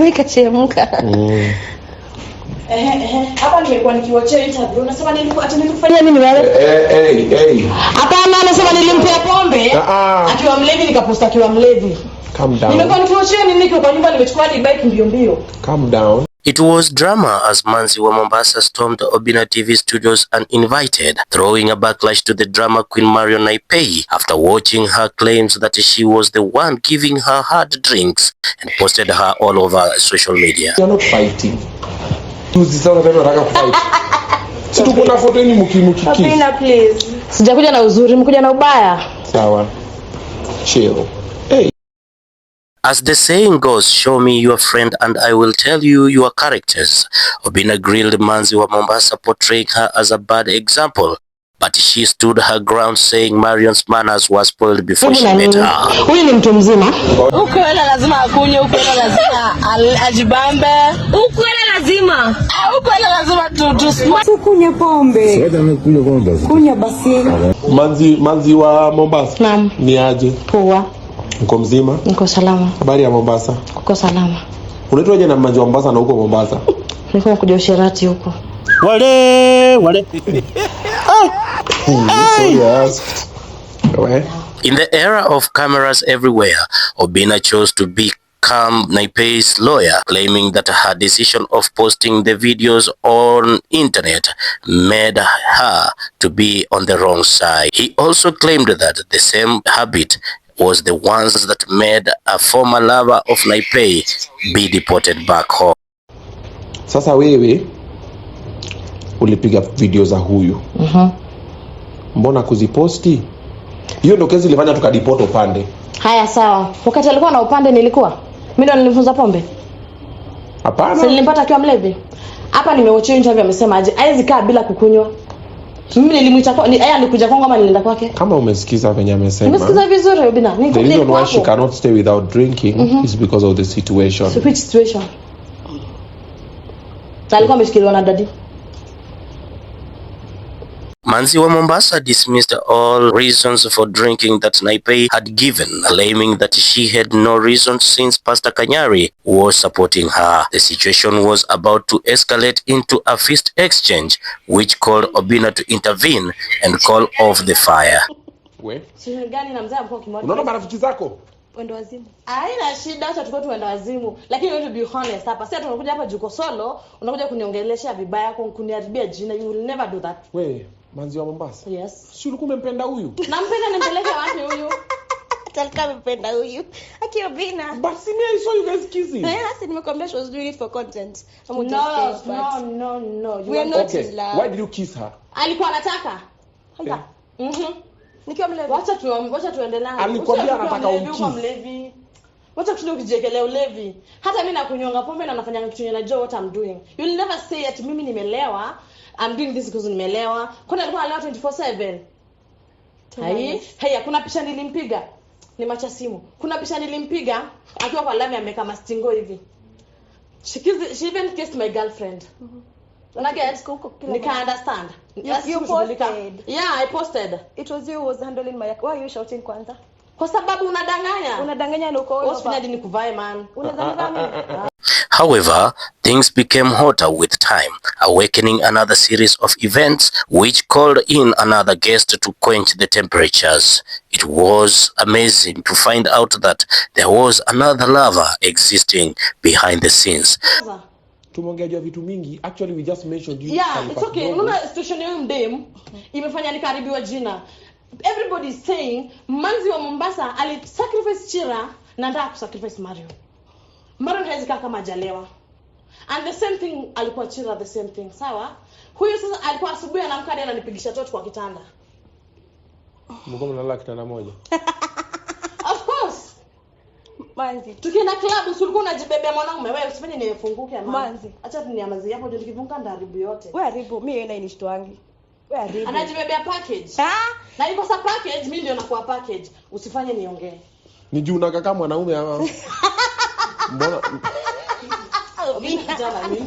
Nikachemka. Hapa nimekuwa nikiwachia interview. Unasema nilikufanyia nini wewe? Hapana, anasema nilimpea pombe. Akiwa mlevi nikaposta akiwa mlevi. Calm down. Nimekuwa nikiwachia nini kwa nyumba nimechukua bike mbio. Calm down. It was drama as Manzi wa Mombasa stormed Obina TV studios uninvited, throwing a backlash to the drama queen Marion Naipei after watching her claims that she was the one giving her hard drinks and posted her all over social media. You're not fighting. Situkuna foto ni mukimukiki. Obina please. Sijakuja na uzuri, mkuja na ubaya. Sawa. Chill. Hey. As the saying goes, show me your friend and I will tell you your characters. Obina grilled Manzi wa Mombasa, portraying her as a bad example, but she stood her ground, saying Marion's manners was spoiled before she met her. Huyu ni mtu mzima. Ukwela lazima akunywe, ukwela lazima ajibambe. Ukwela lazima. Ukwela lazima tukunywe pombe. Kunywa basi. Manzi wa Mombasa. Naam. Ni aje? Poa. Uko mzima? Niko salama. Habari ya Mombasa? Uko salama. Unaitwaje na Manzi wa Mombasa na uko Mombasa? Niko kuja usherati huko. Wale. In the era of cameras everywhere, Obina chose to become Naipei's lawyer, claiming that her decision of posting the videos on internet made her to be on the wrong side. He also claimed that the same habit was the ones that made a former lover of Naipei be deported back home. Sasa wewe ulipiga video za huyu. Mbona kuziposti? Hiyo ndio kesi ilifanya tukadeport upande. Haya sawa. Wakati alikuwa na upande nilikuwa. Mimi ndo nilifunza pombe. Hapana. Sasa nilimpata akiwa mlevi. Hapa nimewatch interview amesema aje haizi kaa bila kukunywa. Mimi nilimuita kwa yeye alikuja kwangu ama nilienda kwake? Kama umesikiza venye amesema. Nimesikiza vizuri Obina. The reason why she cannot stay without drinking is because of the situation. So which situation? Alikuwa ameshikiliwa na daddy. Manzi wa Mombasa dismissed all reasons for drinking that Naipei had given, claiming that she had no reason since Pastor Kanyari was supporting her. The situation was about to escalate into a fist exchange, which called Obina to intervene and call off the fire. Sio gani na mzee mko kimoja. Unaona marafiki zako? Wendo wazimu. Haina shida, acha tukao tuende wazimu. Lakini wewe to be honest hapa. Sasa tunakuja hapa juko solo, unakuja kuniongelesha vibaya, kuniharibia jina. You will never do that. Wewe Manzi wa Mombasa? Yes. Si ulikuwa umempenda huyu? Nampenda nimpeleke wapi huyu? Atalika mpenda huyu. Aki Obina. Basi mimi I saw you guys kissing. Yes, nimekwambia she was doing it for content. No. We are not in love. Why did you kiss her? Alikuwa anataka. Haya. Nikiwa mlevi. Wacha tuendelee. Alikwambia anataka umkiss. Wacha tuende ukijekelea ulevi. Hata mimi nakunyonga pombe na nafanya kitu na Joe what I'm doing. You'll never say that mimi nimelewa. I'm doing this because nimelewa. Kuna alikuwa analewa 24/7. Haya, kuna picha nilimpiga. Ni macha simu. Kuna picha nilimpiga akiwa kwa lami ameka mastingo hivi. She even kissed my girlfriend. Una get? Nika understand. You posted. Yeah, I posted. It was you who was handling my... Why are you shouting kwanza? Kwa sababu unadanganya. Unadanganya na uko over. Usipenda nikuvae man. Unadanganya. However, things became hotter with time, awakening another series of events which called in another guest to quench the temperatures. It was amazing to find out that there was another lover existing behind the scenes. Tumeongea vitu mingi. Actually we just mentioned you. Yeah, it's okay. Unaona situation ya mdem imefanya nikaribiwa jina. Everybody is saying Manzi wa Mombasa ali sacrifice Chira na ndio kusacrifice Mario. Mario hawezi kama hajalewa. And the same thing alikuwa Chira the same thing. Sawa? Huyu sasa alikuwa asubuhi anamka hadi ananipigisha toto kwa kitanda. Mko mnalala kitanda moja? Of course. Manzi. Tukienda club usulikuwa unajibebea mwanaume wewe usifanye nifunguke ama. Manzi. Acha tunyamazie hapo ndio tukifunga ndaribu yote. Wewe haribu mimi yeye inishtuangi. Wewe haribu. Anajibebea package. Na iko sa package mimi ndio nakuwa package. Usifanye niongee. Ni juu unaka kama mwanaume ama. Mbona? Mimi kijana mimi.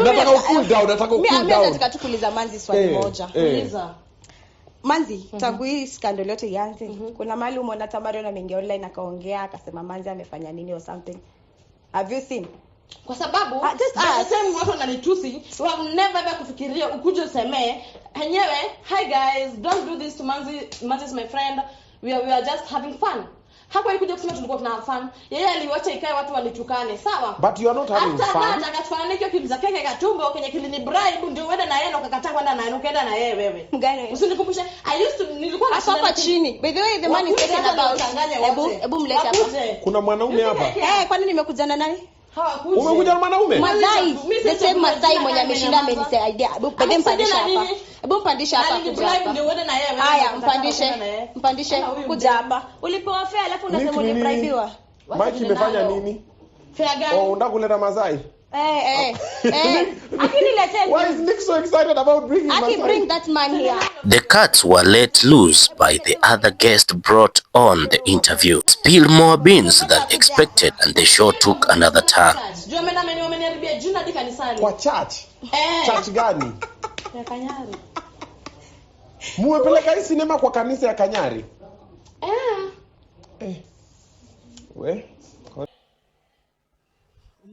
Nataka cool down. Mimi nataka tukuuliza Manzi swali moja. Uliza. Manzi, tangu hii scandal yote ianze, kuna mahali umeona Marion ameingia online akaongea akasema Manzi amefanya nini or something? Have you seen? Kwa sababu just same watu wananitusi, we have never ever kufikiria ukuje useme enyewe, hi guys, don't do this to Manzi. Manzi is my friend, we are just having fun. Hapo ikuja kusema tulikuwa tuna fun. Yeye aliwacha ikae watu walitukane, sawa? But you are not having fun. Hata akachukua nikio kimza keke katumbo kwenye kilini bribe ndio uende na yeye ukakataa kwenda na ukaenda na yeye wewe. Mgani? Usinikumbushe. I used to nilikuwa na hapa chini. By the way, the man is talking about. Hebu mlete hapa. Kuna mwanaume hapa. Kwani nimekuja na nani? Hawakuja. Umekuja na mwanaume? Masai. The same Masai mwenye ameshinda amenisaidia idea. Hebu mpandisha hapa. Hebu mpandisha hapa kuja hapa. Haya, mpandishe kuja hapa. Ulipewa fare alafu unasema ulibraibiwa. Mike imefanya nini? Fare gani? Unataka kuleta Masai? Why is Nick so excited about bringing Masai? Bring that man here. The cats were let loose by the other guest brought on the interview. Spilled more beans than expected and the show took another turn. Kwa church? Church gani? Ya Kanyari. Muwepeleka hii sinema kwa kanisa ya Kanyari? We?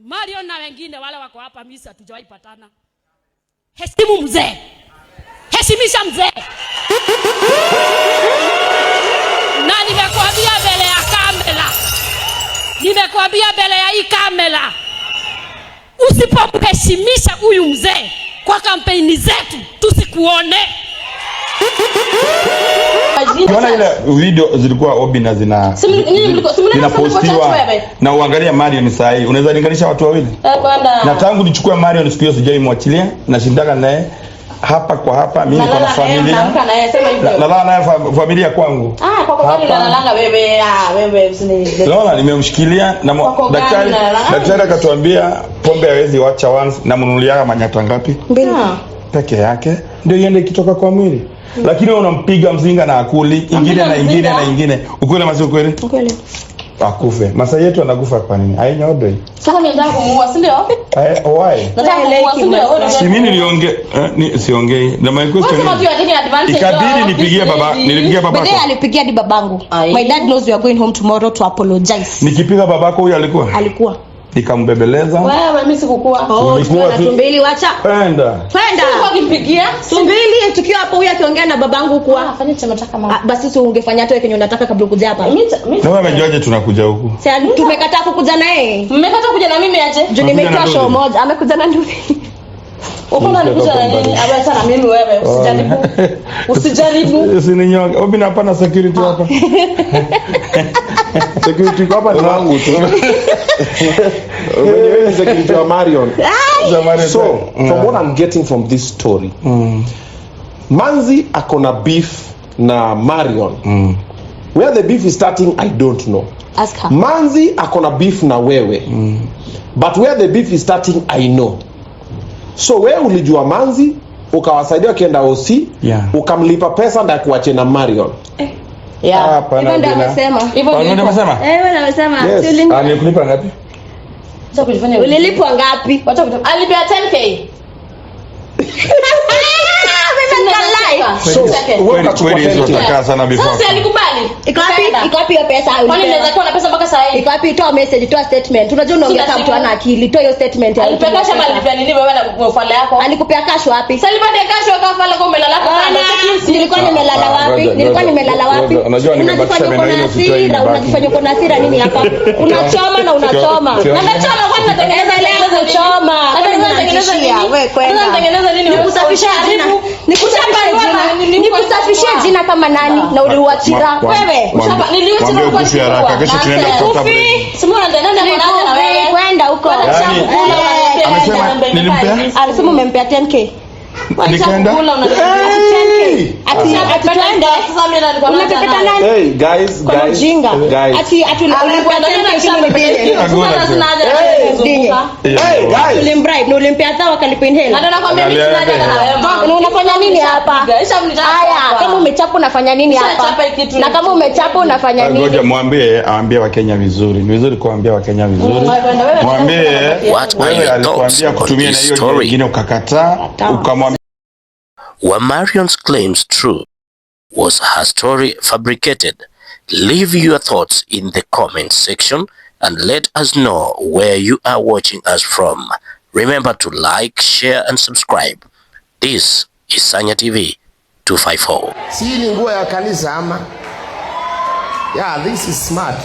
Marion na wengine wale wako hapa mimi hatujawahi patana. Heshimu mzee. Heshimisha mzee. Na nimekuambia mbele ya kamera. Nimekuambia mbele ya hii kamera. Usipomheshimisha huyu mzee kwa kampeni zetu tusikuone. Unaona ile video zilikuwa Obi na zinapostiwa na uangalia Marion saa hii unaweza linganisha watu wawili? Na tangu nichukue Marion siku hiyo sijaimwachilia na shindana naye hapa kwa hapa mimi kwa familia na naye familia kwangu. Kwa kweli nalanga wewe usini. Naona nimemshikilia na daktari akatuambia pombe hawezi wacha once na mnunulia manyata ngapi? 2 peke yake ndio iende kitoka kwa mwili. Lakini unampiga mzinga na akuli ingine na ingine na ingine. Ukweli ama si ukweli? Ukweli. Akufe. Masai yetu anakufa kwa nini? Hainyodo. Sasa mimi nataka kumuua, si ndio? Why? Nataka kumuua, si ndio? Si mimi niliongea siongei. Na my question. Ikabidi nipigie baba. Nilipigia babako. Bebe alipigia di babangu. My dad knows we are going home tomorrow to apologize. Nikipiga babako huyu alikuwa? Nikambebeleza. Wewe mimi sikukua. Tumbili wacha. Kwenda. Ukipigia Tumbili tukiwa hapo huyu akiongea na babangu kwa. Fanya chama chaka mama. Basi si ungefanya tu kenye unataka kabla kuja hapa. Na wewe umejuaje tunakuja huku? Sasa tumekataa kukuja na yeye. Mmekataa kuja na mimi aje? Juu nimetoa show moja. Amekuja na ndugu. Unaona nikuja na nini? Abacha na mimi wewe usijaribu. Usijaribu. Usininyonge. Obi na hapa na security hapa. Security hapa ni wangu tu. Wewe ni security wa Marion. So, from what I'm getting from this story, Manzi akona beef na Marion. Where the beef is starting, I don't know. Ask her. Manzi akona beef na wewe. But where the beef is starting, I know. So wewe ulijua Manzi, ukawasaidia kienda OC, ukamlipa pesa ndio kuache na Marion. Hivyo ndio amesema. Ndio amesema? Wewe unasema. Nilikulipa ngapi? Sasa kujifanya ulilipwa ngapi? Wacha kujifanya. Alipia 10k. So wewe hizo utakaa sana before. Sasa alikubali. Iko wapi hiyo pesa? Kwani inaweza kuwa na pesa mpaka saa hii? Iko wapi? Toa message, toa statement. Unajua unaongea kama mtu ana akili. Toa hiyo statement. Alipea cash ama alipea nini wewe na ufala yako? Alikupea cash wapi? Sasa alipea cash wakafala kwa umelala kando. Nilikuwa nimelala wapi? Nilikuwa nimelala wapi? Unajua nimebakisha meno hiyo sitoi mbaki. Unajifanya uko na hasira nini hapa? Unachoma na unachoma. Na nachoma kwani natengeneza leo kuchoma. Natengeneza nini? Wewe kwenda. Natengeneza nini? Nikusafishia jina. Nikusafishia jina kama nani na uliuachira wewe. Niliuachira kwa nini? Haraka kesho tunaenda kutafuta break. Simona nenda na wewe. Kwenda huko. Amesema nilimpea? Alisema umempea 10k. Nikaenda. Ati twende. Sasa mimi nilikuwa unapepeta nani? Hey guys. Ati ulikuwa Hey guys. Ulimbribe na ulimpea sawa kalipa hela. Ndio nakwambia mimi sinaja na wewe. Unafanya nini hapa? Haya, kama umechapa unafanya nini hapa? Na kama umechapa unafanya nini? Ngoja aambie Wakenya vizuri. Ni vizuri kuambia Wakenya vizuri. Mwambie wewe alikwambia kutumia na hiyo nyingine ukakataa, ukamwambia Were Marion's claims true? Was her story fabricated? Leave your thoughts in the comment section and let us know where you are watching us from. Remember to like, share and subscribe. This is Sanya TV 254. Si ni nguo ya kanisa ama? Yeah, this is smart.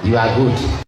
You are good.